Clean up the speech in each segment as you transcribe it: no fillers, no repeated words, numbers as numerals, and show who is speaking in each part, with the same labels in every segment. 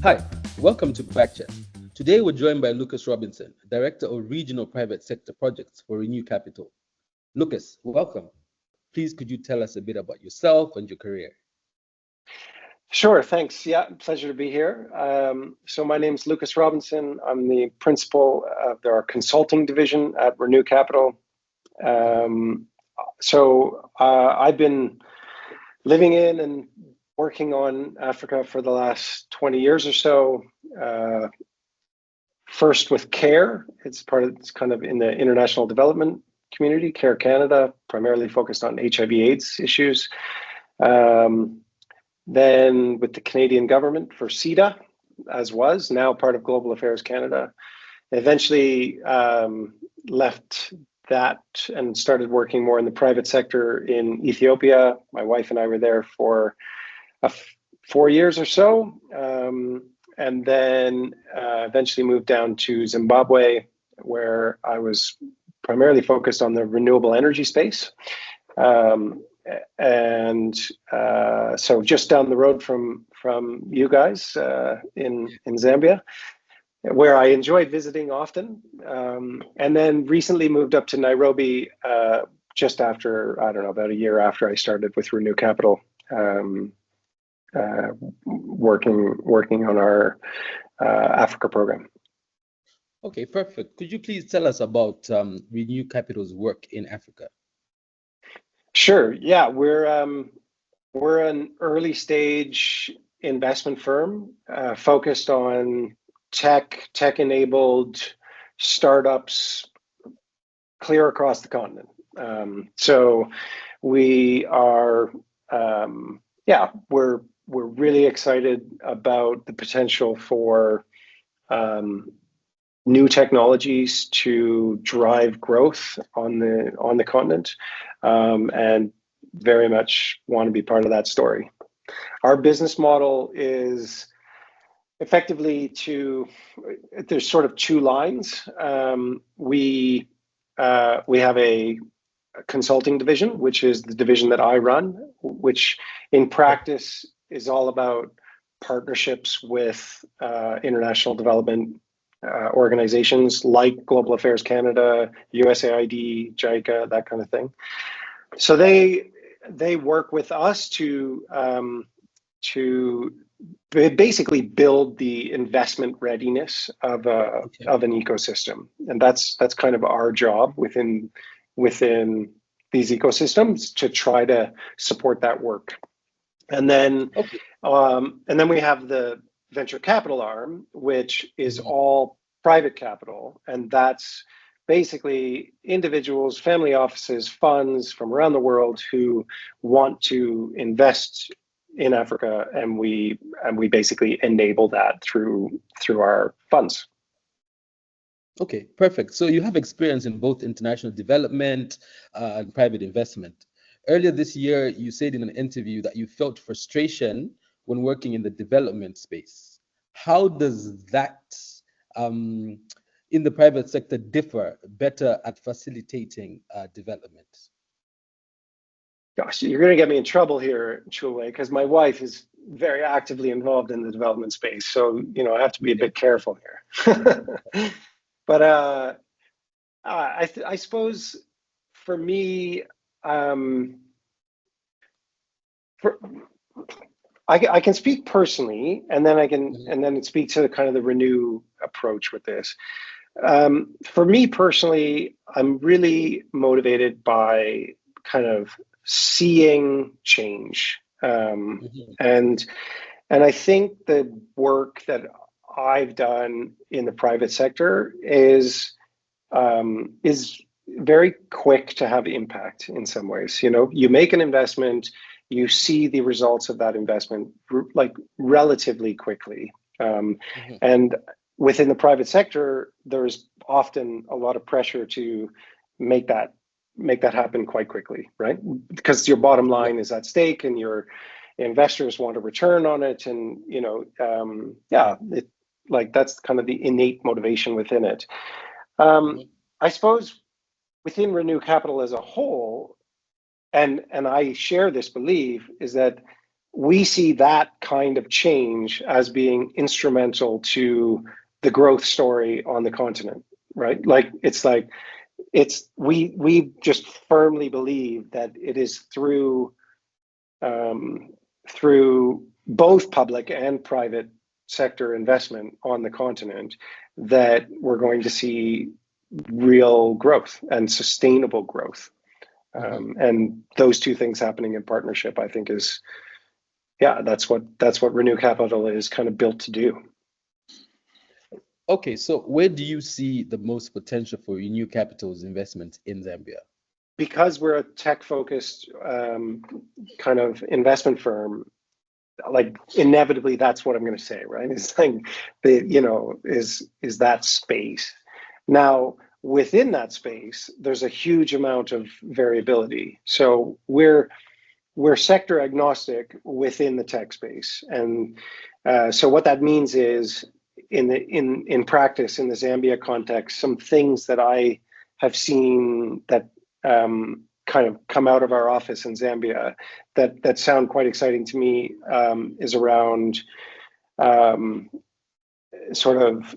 Speaker 1: Hi, welcome to BackChat. Today we're joined by Lucas Robinson, Director of Regional Private Sector Projects for Renew Capital. Lucas, welcome. Please could you tell us a bit about yourself and your career?
Speaker 2: Sure, thanks. Yeah, pleasure to be here. So my name is Lucas Robinson. I'm the principal of our consulting division at Renew Capital. I've been living in and working on Africa for the last 20 years or so. First with CARE, it's kind of in the international development community, CARE Canada, primarily focused on HIV/AIDS issues. Then with the Canadian government for CEDA, now part of Global Affairs Canada. Eventually left that and started working more in the private sector in Ethiopia. My wife and I were there for 4 years or so, and then eventually moved down to Zimbabwe, where I was primarily focused on the renewable energy space. So just down the road from you guys in Zambia, where I enjoyed visiting often, and then recently moved up to Nairobi just after, I don't know, about a year after I started with Renew Capital, working on our Africa program.
Speaker 1: Okay, perfect. Could you please tell us about Renew Capital's work in Africa?
Speaker 2: Sure. Yeah, we're an early stage investment firm focused on tech-enabled startups clear across the continent. So we are, we're really excited about the potential for new technologies to drive growth on the continent, and very much want to be part of that story. Our business model is effectively there's sort of two lines. We have a consulting division, which is the division that I run, which in practice is all about partnerships with international development organizations like Global Affairs Canada, USAID, JICA, that kind of thing. So they work with us to basically build the investment readiness of an ecosystem, and that's kind of our job within these ecosystems, to try to support that work. And then we have the venture capital arm, which is all private capital, and that's basically individuals, family offices, funds from around the world who want to invest in Africa, and we basically enable that through our funds.
Speaker 1: Okay, perfect. So you have experience in both international development and private investment. Earlier this year, you said in an interview that you felt frustration when working in the development space. How does that in the private sector differ better at facilitating development?
Speaker 2: Gosh, you're going to get me in trouble here, Chule, because my wife is very actively involved in the development space. So, I have to be a bit careful here. But I suppose for me, I can speak personally, and then speak to kind of the Renew approach with this. For me personally, I'm really motivated by kind of seeing change, and I think the work that I've done in the private sector is very quick to have impact in some ways. You make an investment, you see the results of that investment like relatively quickly, and within the private sector, there's often a lot of pressure to make that happen quite quickly, right? Because your bottom line is at stake, and your investors want a return on it, and that's kind of the innate motivation within it. I suppose within Renew Capital as a whole, and I share this belief, is that we see that kind of change as being instrumental to the growth story on the continent, right? We just firmly believe that it is through through both public and private sector investment on the continent that we're going to see real growth and sustainable growth. And those two things happening in partnership, I think, is that's what Renew Capital is kind of built to do.
Speaker 1: Okay, so where do you see the most potential for Renew Capital's investment in Zambia?
Speaker 2: Because we're a tech-focused kind of investment firm, like inevitably that's what I'm going to say, right? It's like is that space. Now, within that space, there's a huge amount of variability. So we're sector agnostic within the tech space, and so what that means is, in practice, in the Zambia context, some things that I have seen that kind of come out of our office in Zambia that sound quite exciting to me is around sort of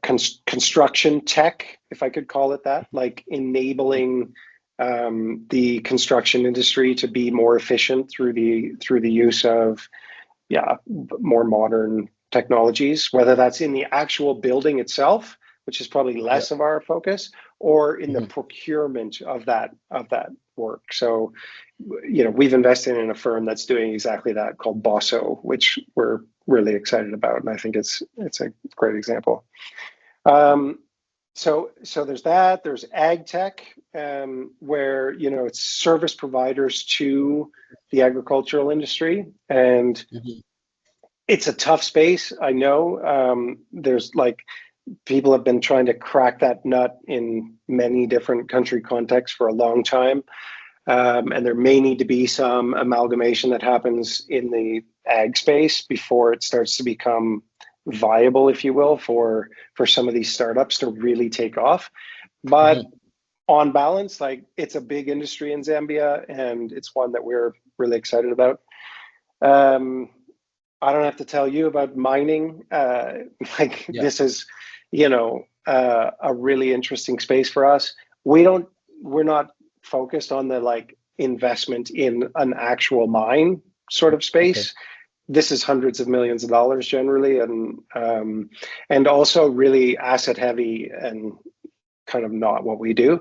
Speaker 2: construction tech, if I could call it that, like enabling the construction industry to be more efficient through the use of more modern technologies, whether that's in the actual building itself, which is probably less of our focus, or in the procurement of that work. So, we've invested in a firm that's doing exactly that, called Bosso, which we're really excited about, and I think it's a great example. So there's that. There's ag tech, where it's service providers to the agricultural industry, and it's a tough space. I know there's people have been trying to crack that nut in many different country contexts for a long time, and there may need to be some amalgamation that happens in the ag space before it starts to become viable, if you will, for some of these startups to really take off. But on balance, it's a big industry in Zambia, and it's one that we're really excited about. I don't have to tell you about mining. This is, a really interesting space for us. We're not focused on the investment in an actual mine sort of space. Okay. This is hundreds of millions of dollars generally, and also really asset heavy and kind of not what we do.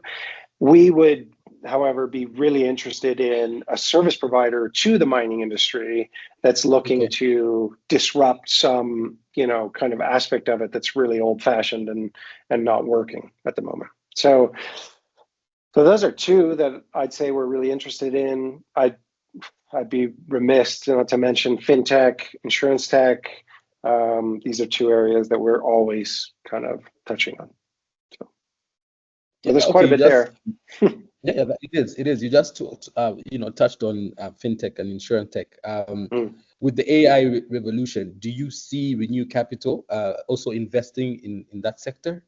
Speaker 2: We would, however, be really interested in a service provider to the mining industry that's looking to disrupt some, kind of aspect of it that's really old fashioned and not working at the moment. So those are two that I'd say we're really interested in. I'd be remiss to mention fintech, insurance tech. These are two areas that we're always kind of touching on. So there's quite a bit there.
Speaker 1: Yeah, it is. You just touched on fintech and insurance tech. With the AI revolution, do you see Renew Capital also investing in that sector?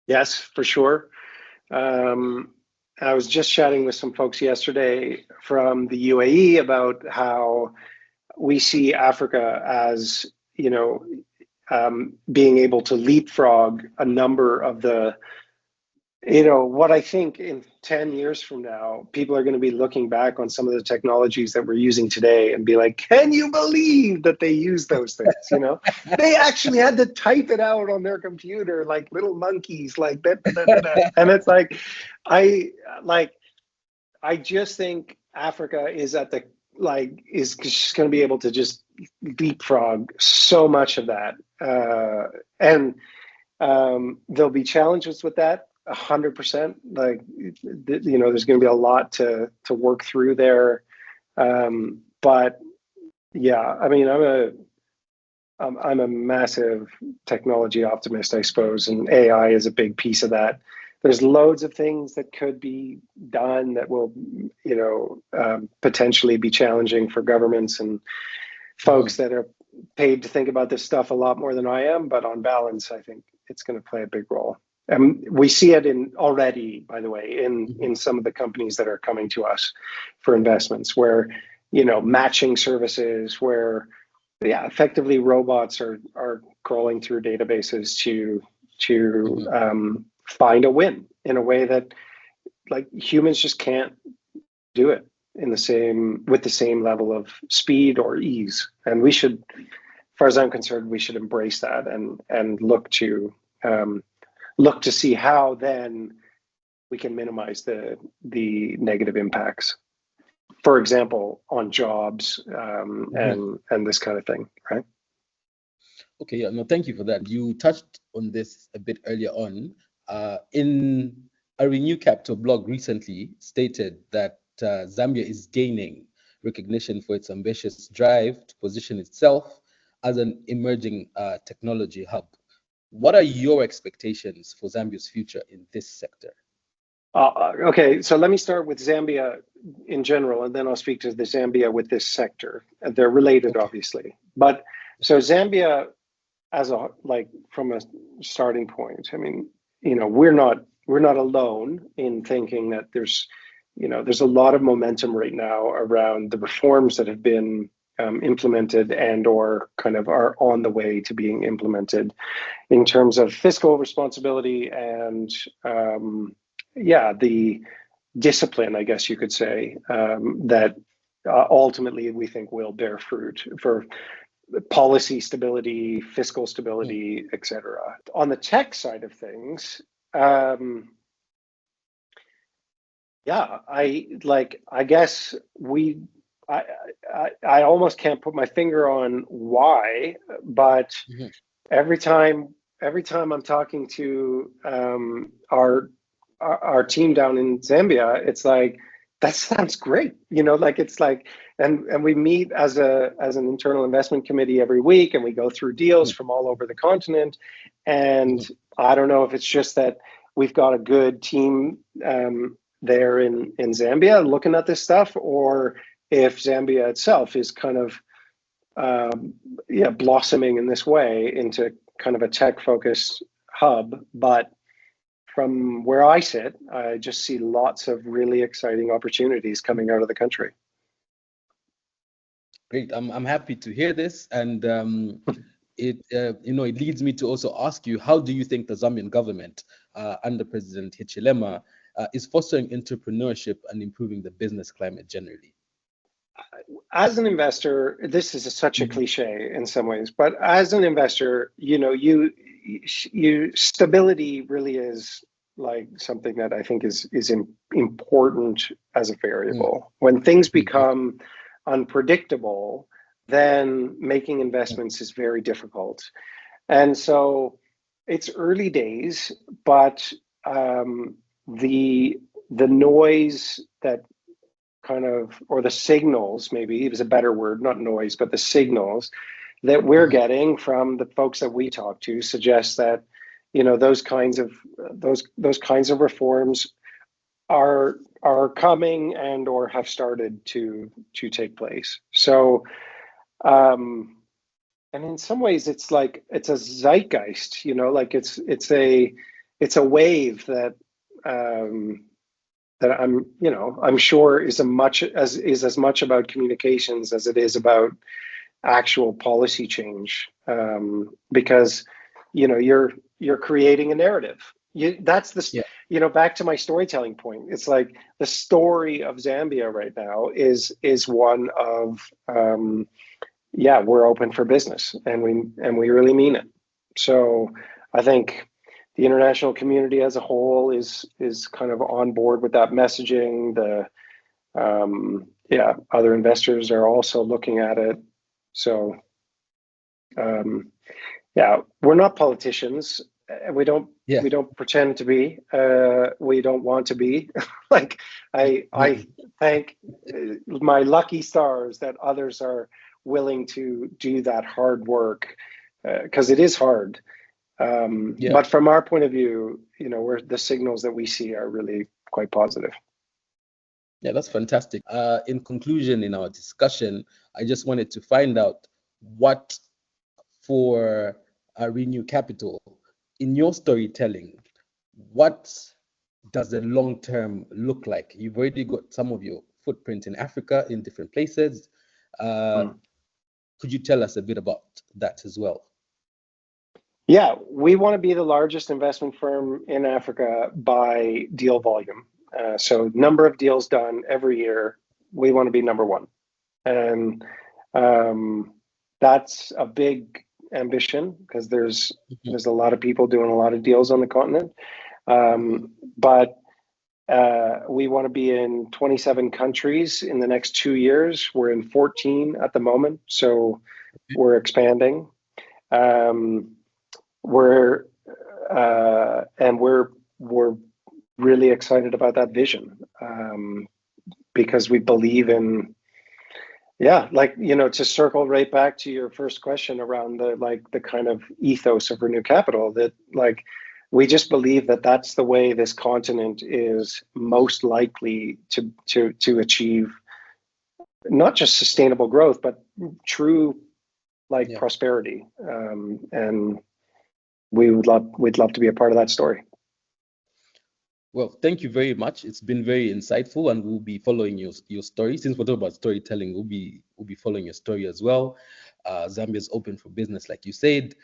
Speaker 2: Yes, for sure. I was just chatting with some folks yesterday from the UAE about how we see Africa as, being able to leapfrog a number of the, what I think in 10 years from now, people are going to be looking back on some of the technologies that we're using today and be like, can you believe that they use those things? They actually had to type it out on their computer like little monkeys, like that. And it's I just think Africa is at the, is just going to be able to just leapfrog so much of that. And there'll be challenges with that. 100%. There's going to be a lot to work through there. But yeah, I mean, I'm a massive technology optimist, I suppose, and AI is a big piece of that. There's loads of things that could be done that will, potentially be challenging for governments and folks that are paid to think about this stuff a lot more than I am. But on balance, I think it's going to play a big role. And we see it already, by the way, in some of the companies that are coming to us for investments, where matching services where, yeah, effectively robots are crawling through databases to find a win in a way that like humans just can't do it with the same level of speed or ease. And we should, as far as I'm concerned, we should embrace that and look to see how then we can minimize the negative impacts, for example, on jobs and this kind of thing, right?
Speaker 1: Okay, yeah, no, thank you for that. You touched on this a bit earlier on. In a Renew Capital blog recently stated that Zambia is gaining recognition for its ambitious drive to position itself as an emerging technology hub. What are your expectations for Zambia's future in this sector?
Speaker 2: Okay, so let me start with Zambia in general, and then I'll speak to the Zambia with this sector. They're related,
Speaker 1: Okay.
Speaker 2: obviously. But so Zambia, from a starting point, I mean, we're not alone in thinking that there's a lot of momentum right now around the reforms that have been implemented and or kind of are on the way to being implemented in terms of fiscal responsibility and the discipline, I guess you could say, that ultimately we think will bear fruit for policy stability, fiscal stability, et cetera. On the tech side of things, I guess I almost can't put my finger on why, but every time I'm talking to our team down in Zambia, it's like, that sounds great. It's like, and we meet as an internal investment committee every week, and we go through deals from all over the continent. And I don't know if it's just that we've got a good team there in Zambia looking at this stuff, or if Zambia itself is kind of blossoming in this way into kind of a tech-focused hub. But from where I sit, I just see lots of really exciting opportunities coming out of the country.
Speaker 1: Great. I'm happy to hear this, and it leads me to also ask you, how do you think the Zambian government under President Hichilema is fostering entrepreneurship and improving the business climate generally?
Speaker 2: As an investor, this is such a cliche in some ways, but as an investor, stability really is like something that I think is important as a variable. When things become unpredictable, then making investments is very difficult. And so it's early days, but the noise that kind of, or the signals, maybe it was a better word, not noise, but the signals that we're getting from the folks that we talk to suggest that those kinds of reforms are coming and or have started to take place. So and in some ways it's like it's a zeitgeist, like it's a wave that that I'm sure is as much about communications as it is about actual policy change, because you're creating a narrative. Back to my storytelling point. It's like the story of Zambia right now is one of we're open for business, and we really mean it. So I think the international community as a whole is kind of on board with that messaging. The other investors are also looking at it. So we're not politicians. We don't pretend to be. We don't want to be. Like I thank my lucky stars that others are willing to do that hard work, because it is hard. But from our point of view, the signals that we see are really quite positive.
Speaker 1: Yeah, that's fantastic. In conclusion, in our discussion, I just wanted to find out what, for Renew Capital, in your storytelling, what does the long term look like? You've already got some of your footprint in Africa in different places. Could you tell us a bit about that as well?
Speaker 2: Yeah, we want to be the largest investment firm in Africa by deal volume. So number of deals done every year, we want to be number one. And that's a big ambition because there's a lot of people doing a lot of deals on the continent. But we want to be in 27 countries in the next 2 years. We're in 14 at the moment, so we're expanding. We're really excited about that vision because we believe in, to circle right back to your first question around the kind of ethos of Renew Capital, that we just believe that that's the way this continent is most likely to achieve not just sustainable growth, but true prosperity. And we'd love to be a part of that story.
Speaker 1: Well, thank you very much. It's been very insightful, and we'll be following your story. Since we're talking about storytelling, we'll be following your story as well. Zambia is open for business, like you said.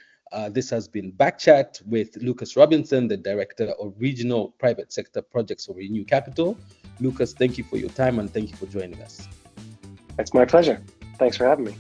Speaker 1: This has been BackChat with Lucas Robinson, the Director of Regional Private Sector Projects for Renew Capital. Lucas, thank you for your time, and thank you for joining us.
Speaker 2: It's my pleasure. Thanks for having me.